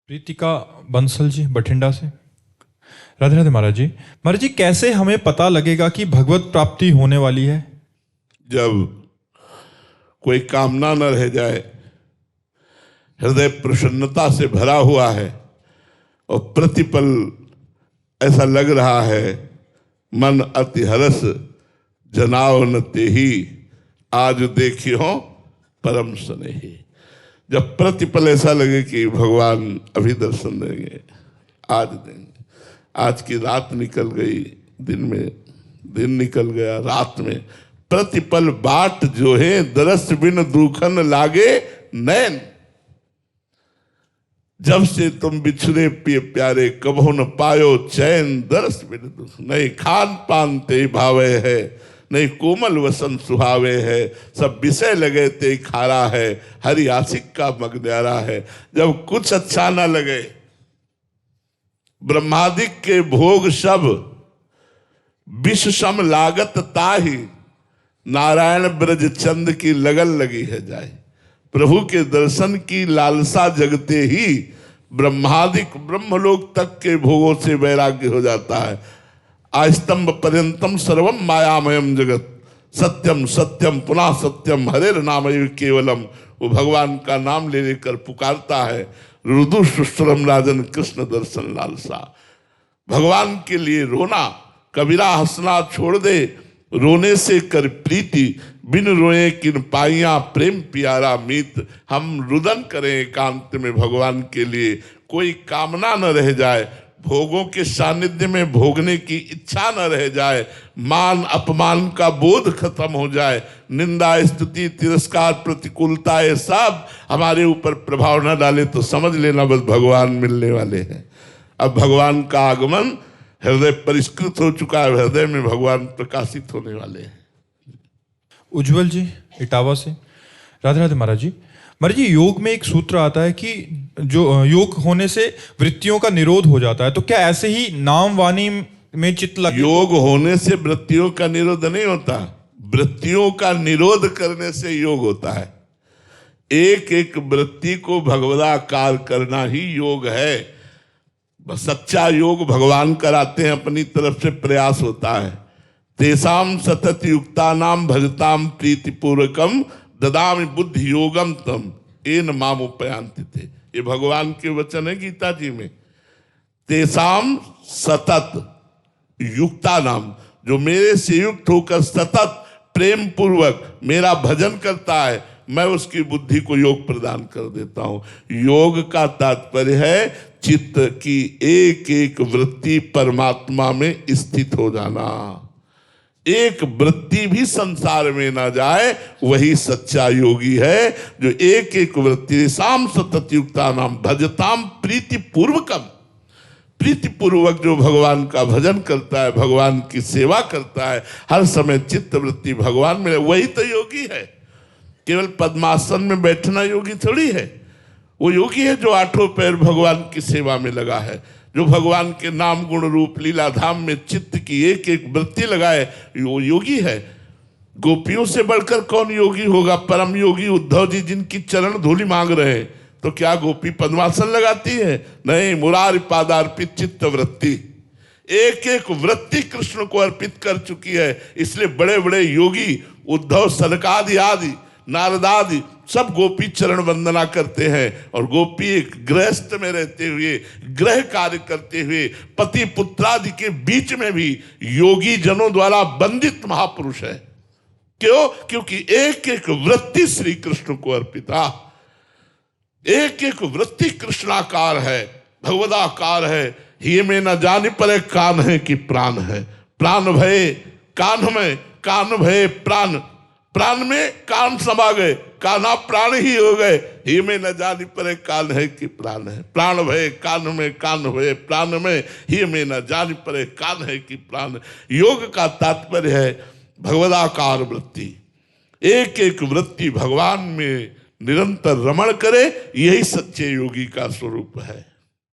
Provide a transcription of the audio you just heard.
प्रीतिका बंसल जी बठिंडा से। राधे राधे महाराज जी। महाराज जी, कैसे हमें पता लगेगा कि भगवत प्राप्ति होने वाली है? जब कोई कामना न रह जाए, हृदय प्रसन्नता से भरा हुआ है और प्रतिपल ऐसा लग रहा है मन अति हरस जनाव न तेहि आज देखी हो परम स्नेही। जब प्रतिपल ऐसा लगे कि भगवान अभी दर्शन देंगे, आज देंगे, आज की रात निकल गई, दिन निकल गया, रात में प्रतिपल बाट जो है दरस बिन दुखन लागे नैन। जब से तुम बिछड़े पिए प्यारे कबहु न पायो चैन, दरस बिन दुख नहीं खान पान ते भावे है, नहीं कोमल वसन सुहावे है, सब विषय लगे ते खारा है, हरि आशिक का मगन्यारा है। जब कुछ अच्छा ना लगे, ब्रह्मादिक के भोग सब विष सम लागत ताहि, नारायण ब्रज चंद की लगन लगी है जाए। प्रभु के दर्शन की लालसा जगते ही ब्रह्मादिक ब्रह्मलोक तक के भोगों से वैराग्य हो जाता है। आस्तंभ पर्यंतम सर्वम मायामयम जगत, सत्यम सत्यम पुनः सत्यम हरेर नामैव केवलम। वो भगवान का नाम ले लेकर पुकारता है, रुदु सुश्रम राजन कृष्ण दर्शन लालसा। भगवान के लिए रोना, कबीरा हंसना छोड़ दे, रोने से कर प्रीति, बिन रोए किन पाइया प्रेम प्यारा मीत। हम रुदन करें एकांत में भगवान के लिए, कोई कामना न रह जाए, भोगों के सानिध्य में भोगने की इच्छा न रह जाए, मान अपमान का बोध खत्म हो जाए, निंदा स्तुति तिरस्कार प्रतिकूलता ये सब हमारे ऊपर प्रभाव न डाले तो समझ लेना बस भगवान मिलने वाले हैं। अब भगवान का आगमन, हृदय परिष्कृत हो चुका है, हृदय में भगवान प्रकाशित होने वाले हैं। उज्जवल जी इटावा से। राधे राधे महाराज जी। महाराज जी, योग में एक सूत्र आता है कि जो योग होने से वृत्तियों का निरोध हो जाता है, तो क्या ऐसे ही नाम वाणी में चित्त लग? योग होने से वृत्तियों का निरोध नहीं होता, वृत्तियों का निरोध करने से योग होता है। एक एक वृत्ति को भगवदाकार करना ही योग है। सच्चा योग भगवान कराते हैं, अपनी तरफ से प्रयास होता है। तेसाम सतत युक्ता नाम भजताम प्रीतिपूर्वकम ददामि बुद्धि योगम तम एन मामुपयांति थे। ये भगवान के वचन है गीता जी में। तेसाम सतत युक्ता नाम, जो मेरे से युक्त होकर सतत प्रेम पूर्वक मेरा भजन करता है, मैं उसकी बुद्धि को योग प्रदान कर देता हूं। योग का तात्पर्य है चित्त की एक एक वृत्ति परमात्मा में स्थित हो जाना। एक वृत्ति भी संसार में ना जाए, वही सच्चा योगी है जो एक एक वृत्ति साम सतत युक्ता नाम भजताम प्रीति पूर्वकम। प्रीति पूर्वक जो भगवान का भजन करता है, भगवान की सेवा करता है, हर समय चित्त वृत्ति भगवान में, वही तो योगी है। केवल पद्मासन में बैठना योगी थोड़ी है। वो योगी है जो आठों पैर भगवान की सेवा में लगा है, जो भगवान के नाम गुण रूप लीला धाम में चित्त की एक एक वृत्ति लगाए, वो योगी है। गोपियों से बढ़कर कौन योगी होगा? परम योगी उद्धव जी जिनकी चरण धूलि मांग रहे हैं, तो क्या गोपी पद्मासन लगाती है? नहीं, मुरारी पादार्पित चित्त वृत्ति, एक एक वृत्ति कृष्ण को अर्पित कर चुकी है। इसलिए बड़े बड़े योगी उद्धव सनकादि आदि नारदादि सब गोपी चरण वंदना करते हैं। और गोपी एक गृहस्थ में रहते हुए, गृह कार्य करते हुए, पति पुत्रादि के बीच में भी योगी जनों द्वारा वंदित महापुरुष है। क्यों? क्योंकि एक एक वृत्ति श्री कृष्ण को अर्पित है। एक एक वृत्ति कृष्णाकार है, भगवदाकार है। ही में न जाने पर कान है कि प्राण है, प्राण भय कान में, कान भय प्राण, प्राण में कान समा गए, काना प्राण ही हो गए। ही में न जानी परे कान है कि प्राण है, प्राण भय कान में, कान भय प्राण में, ही में न जानी परे कान है कि प्राण। योग का तात्पर्य है भगवदाकार वृत्ति, एक एक वृत्ति भगवान में निरंतर रमण करे, यही सच्चे योगी का स्वरूप है।